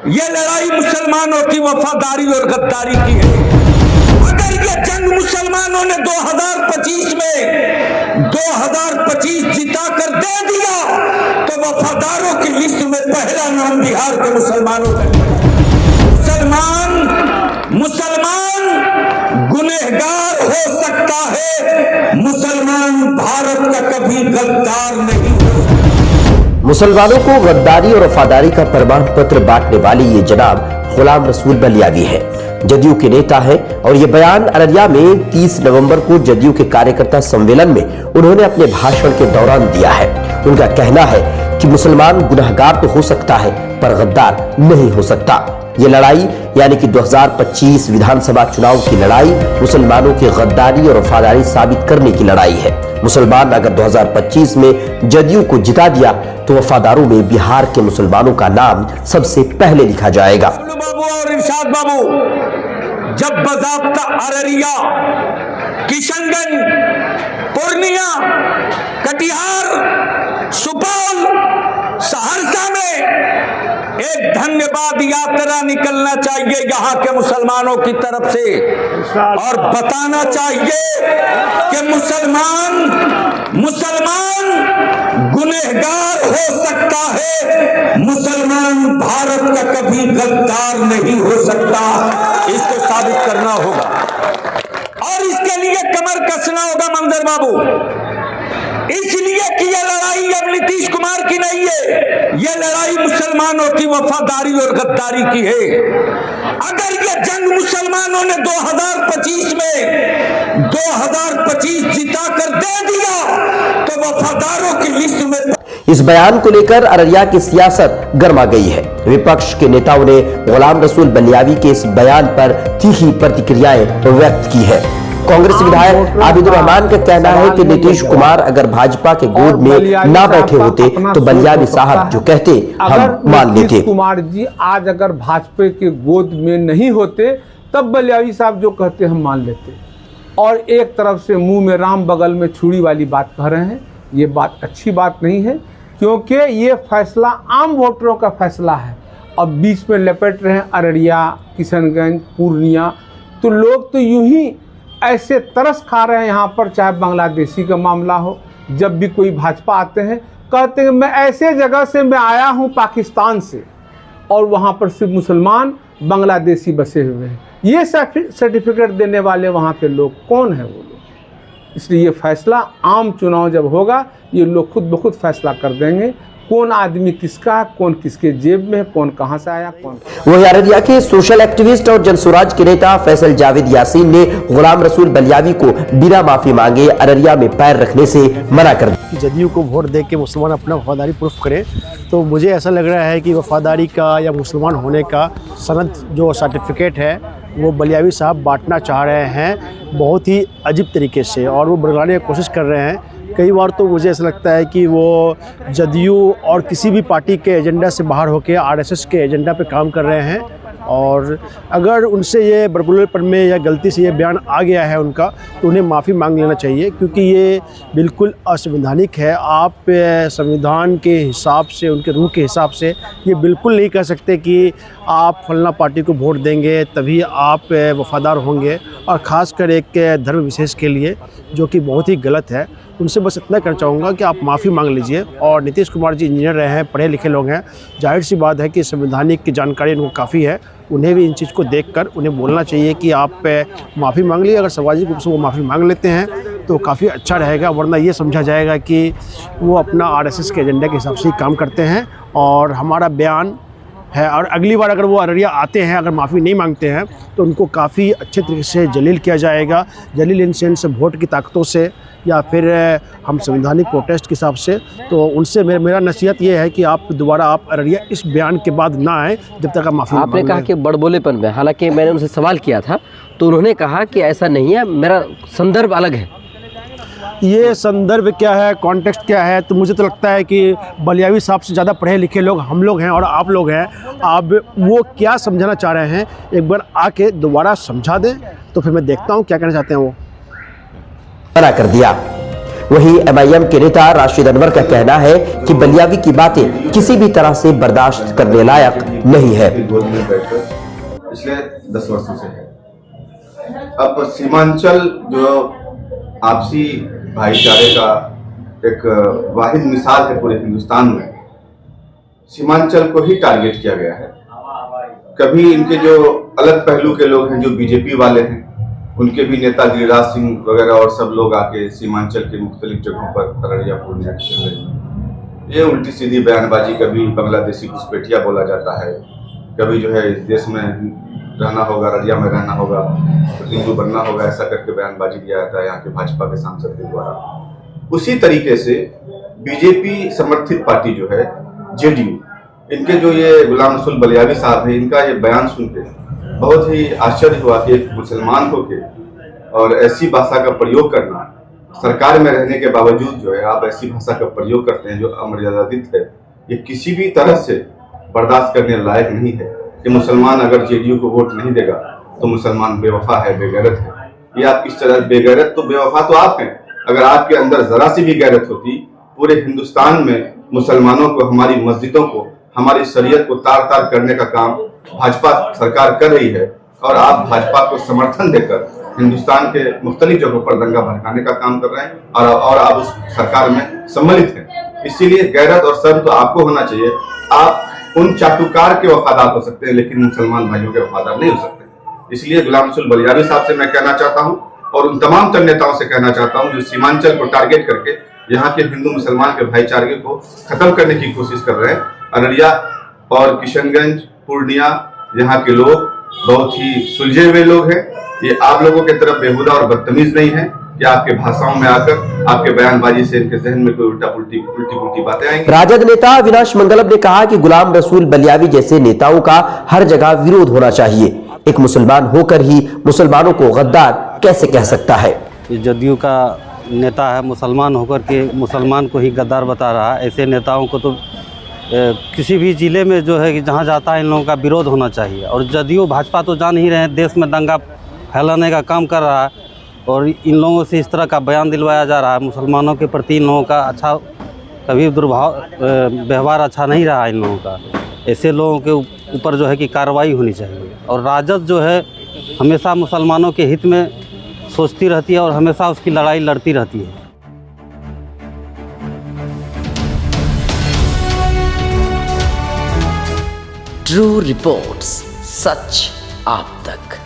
ये लड़ाई मुसलमानों की वफादारी और गद्दारी की है। अगर ये जंग मुसलमानों ने 2025 में 2025 जिता कर दे दिया तो वफादारों की लिस्ट में पहला नाम बिहार के मुसलमानों का। मुसलमान गुनहगार हो सकता है, मुसलमान भारत का कभी गद्दार नहीं हो। मुसलमानों को गद्दारी और वफादारी का प्रमाण पत्र बांटने वाली ये जनाब गुलाम रसूल बलियावी है, जदयू के नेता है। और ये बयान अररिया में 30 नवंबर को जदयू के कार्यकर्ता सम्मेलन में उन्होंने अपने भाषण के दौरान दिया है। उनका कहना है कि मुसलमान गुनहगार तो हो सकता है पर गद्दार नहीं हो सकता। ये लड़ाई यानी कि 2025 विधानसभा चुनाव की लड़ाई मुसलमानों की गद्दारी और वफादारी साबित करने की लड़ाई है। मुसलमान अगर 2025 में जदयू को जिता दिया तो वफादारों में बिहार के मुसलमानों का नाम सबसे पहले लिखा जाएगा। बाबू और इरशाद बाबू जब बज़ाब्ता अररिया, किशनगंज, पूर्णिया, कटिहार, सुपौल, सहरसा में एक धन्यवाद यात्रा निकलना चाहिए यहाँ के मुसलमानों की तरफ से और बताना चाहिए कि मुसलमान गुनहगार हो सकता है, मुसलमान भारत का कभी गद्दार नहीं हो सकता। इसको साबित करना होगा और इसके लिए कमर कसना होगा मंजर बाबू, इसलिए कि यह लड़ाई अब नीतीश कुमार की नहीं है, यह लड़ाई मुसलमानों की वफादारी और गद्दारी की है। अगर यह जंग मुसलमानों ने 2025 में 2025 जिता कर दे दिया तो वफादारों की लिस्ट में। इस बयान को लेकर अररिया की सियासत गर्मा गई है। विपक्ष के नेताओं ने गुलाम रसूल बलियावी के इस बयान पर तीखी प्रतिक्रियाएं व्यक्त की है। कांग्रेस विधायक आबिदुर रहमान का कहना है कि नीतीश कुमार अगर भाजपा के गोद में ना बैठे होते तो बलियावी साहब जो कहते हम मान लेते। नीतीश कुमार जी आज अगर भाजपा के गोद में नहीं होते तब बलियावी साहब जो कहते हम मान लेते। और एक तरफ से मुंह में राम बगल में छुरी वाली बात कह रहे हैं, ये बात अच्छी बात नहीं है, क्योंकि ये फैसला आम वोटरों का फैसला है। अब बीच में लपेट रहे हैं अररिया, किशनगंज, पूर्णिया, तो लोग तो यूं ही ऐसे तरस खा रहे हैं यहाँ पर, चाहे बांग्लादेशी का मामला हो। जब भी कोई भाजपा आते हैं कहते हैं मैं ऐसे जगह से मैं आया हूँ पाकिस्तान से और वहाँ पर सिर्फ मुसलमान बांग्लादेशी बसे हुए हैं। ये सर्टिफिकेट देने वाले वहाँ के लोग कौन है वो लोग? इसलिए ये फैसला आम चुनाव जब होगा ये लोग खुद ब खुद फैसला कर देंगे कौन आदमी किसका, कौन किसके जेब में, कौन कहां से आया, कौन। वही अररिया के सोशल एक्टिविस्ट और जनसुराज के नेता फैसल जावेद यासीन ने गुलाम रसूल बलियावी को बिना माफी मांगे अररिया में पैर रखने से मना कर दिया। जदयू को वोट दे के मुसलमान अपना वफादारी प्रूफ करे, तो मुझे ऐसा लग रहा है कि वफादारी का या मुसलमान होने का सनद जो सर्टिफिकेट है वो बलियावी साहब बांटना चाह रहे हैं बहुत ही अजीब तरीके से, और वो बरगलाने की कोशिश कर रहे हैं। कई बार तो मुझे ऐसा लगता है कि वो जदयू और किसी भी पार्टी के एजेंडा से बाहर होकर आरएसएस के एजेंडा पे काम कर रहे हैं। और अगर उनसे ये बड़बुलेपन में या गलती से ये बयान आ गया है उनका, तो उन्हें माफ़ी मांग लेना चाहिए, क्योंकि ये बिल्कुल असंवैधानिक है। आप संविधान के हिसाब से, उनके रूह के हिसाब से ये बिल्कुल नहीं कह सकते कि आप फलना पार्टी को वोट देंगे तभी आप वफादार होंगे, और ख़ासकर एक धर्म विशेष के लिए, जो कि बहुत ही गलत है। उनसे बस इतना कहना चाहूँगा कि आप माफ़ी मांग लीजिए। और नीतीश कुमार जी इंजीनियर रहे हैं, पढ़े लिखे लोग हैं, जाहिर सी बात है कि संवैधानिक की जानकारी उनको काफ़ी है। उन्हें भी इन चीज़ को देखकर उन्हें बोलना चाहिए कि आप माफ़ी मांग लीजिए। अगर सामाजिक रूप से वो माफ़ी मांग लेते हैं तो काफ़ी अच्छा रहेगा, वरना ये समझा जाएगा कि वो अपना आरएसएस के एजेंडे के हिसाब से ही काम करते हैं। और हमारा बयान है, और अगली बार अगर वो अररिया आते हैं, अगर माफ़ी नहीं मांगते हैं, तो उनको काफ़ी अच्छे तरीके से जलील किया जाएगा। जलील इन सेंस वोट की ताकतों से या फिर हम संवैधानिक प्रोटेस्ट के हिसाब से। तो उनसे मेरा नसीहत ये है कि आप दोबारा आप अररिया इस बयान के बाद ना आए जब तक आप माफ़ी। आपने कहा कि बड़बोलेपन में, हालांकि मैंने उनसे सवाल किया था तो उन्होंने कहा कि ऐसा नहीं है, मेरा संदर्भ अलग है। ये संदर्भ क्या है, कॉन्टेक्स्ट क्या है, तो मुझे तो लगता है कि बलियावी साहब से ज़्यादा पढ़े लिखे लोग हम लोग हैं और आप लोग हैं। आप वो क्या समझाना चाह रहे हैं एक बार आके दोबारा समझा दें, तो फिर मैं देखता हूँ क्या कहना चाहते हैं वो। मना कर दिया। वहीं MIM के नेता राशिद अनवर का कहना है कि बलियावी की बातें किसी भी तरह से बर्दाश्त करने लायक नहीं है। पिछले 10 वर्षों से है। अब सीमांचल जो आपसी भाईचारे का एक वाहिद मिसाल है पूरे हिंदुस्तान में, सीमांचल को ही टारगेट किया गया है। कभी इनके जो अलग पहलू के लोग हैं, जो बीजेपी वाले हैं, उनके भी नेता गिरिराज सिंह वगैरह और सब लोग आके सीमांचल के मुख्तलिफ जगहों पर अररिया पूर्णिया खेल रहे हैं। ये उल्टी सीधी बयानबाजी, कभी बांग्लादेशी घुसपैठिया बोला जाता है, कभी जो है इस देश में रहना होगा, अररिया में रहना होगा तो हिंदू बनना होगा, ऐसा करके बयानबाजी दिया जाता है यहाँ के भाजपा के सांसद के द्वारा। उसी तरीके से बीजेपी समर्थित पार्टी जो है JDU, इनके जो ये गुलाम रसूल बलियावी साहब हैं, इनका ये बयान सुन के बहुत ही आश्चर्य हुआ कि एक मुसलमान होके और ऐसी भाषा का प्रयोग करना, सरकार में रहने के बावजूद जो है आप ऐसी भाषा का प्रयोग करते हैं जो अमर्यादित है, ये किसी भी तरह से बर्दाश्त करने लायक नहीं है। कि मुसलमान अगर JDU को वोट नहीं देगा तो मुसलमान बेवफा है, बेगैरत है। ये आप किस तरह, बेगैरत तो बेवफा तो आप हैं। अगर आपके अंदर जरा सी भी गैरत होती, पूरे हिंदुस्तान में मुसलमानों को, हमारी मस्जिदों को, हमारी शरीयत को तार तार करने का काम भाजपा सरकार कर रही है और आप भाजपा को समर्थन देकर हिंदुस्तान के मुख्तलिफ जगहों पर दंगा भड़काने का काम कर रहे हैं और आप उस सरकार में सम्मिलित हैं। इसीलिए गैरत और शर्म तो आपको होना चाहिए। आप उन चाटुकार के वफादार हो सकते हैं लेकिन मुसलमान भाइयों के वफादार नहीं हो सकते। इसलिए गुलाम रसूल बलियावी साहब से मैं कहना चाहता हूं और उन तमाम चंद नेताओं से कहना चाहता हूं जो सीमांचल को टारगेट करके यहाँ के हिंदू मुसलमान के भाईचारे को खत्म करने की कोशिश कर रहे हैं। अररिया और किशनगंज, पूर्णिया, यहाँ के लोग बहुत ही सुलझे हुए लोग हैं। ये आप लोगों के तरफ बेहुदा और बदतमीज नहीं है कि आपके भाषाओं में आकर आपके बयानबाजी से इनके जहन में कोई उल्टी पुल्टी बातें आएंगी। राजद नेता अविनाश मंगलम ने कहा कि गुलाम रसूल बलियावी जैसे नेताओं का हर जगह विरोध होना चाहिए। एक मुसलमान होकर ही मुसलमानों को गद्दार कैसे कह सकता है। JDU का नेता है, मुसलमान होकर के मुसलमान को ही गद्दार बता रहा है। ऐसे नेताओं को तो किसी भी ज़िले में जो है कि जहाँ जाता है इन लोगों का विरोध होना चाहिए। और JDU भाजपा तो जान ही रहे हैं, देश में दंगा फैलाने का काम कर रहा है और इन लोगों से इस तरह का बयान दिलवाया जा रहा है। मुसलमानों के प्रति इन लोगों का अच्छा कभी व्यवहार अच्छा नहीं रहा इन लोगों का। ऐसे लोगों के ऊपर जो है कि कार्रवाई होनी चाहिए। और राजद जो है हमेशा मुसलमानों के हित में सोचती रहती है और हमेशा उसकी लड़ाई लड़ती रहती है। ट्रू रिपोर्ट्स, सच आप तक।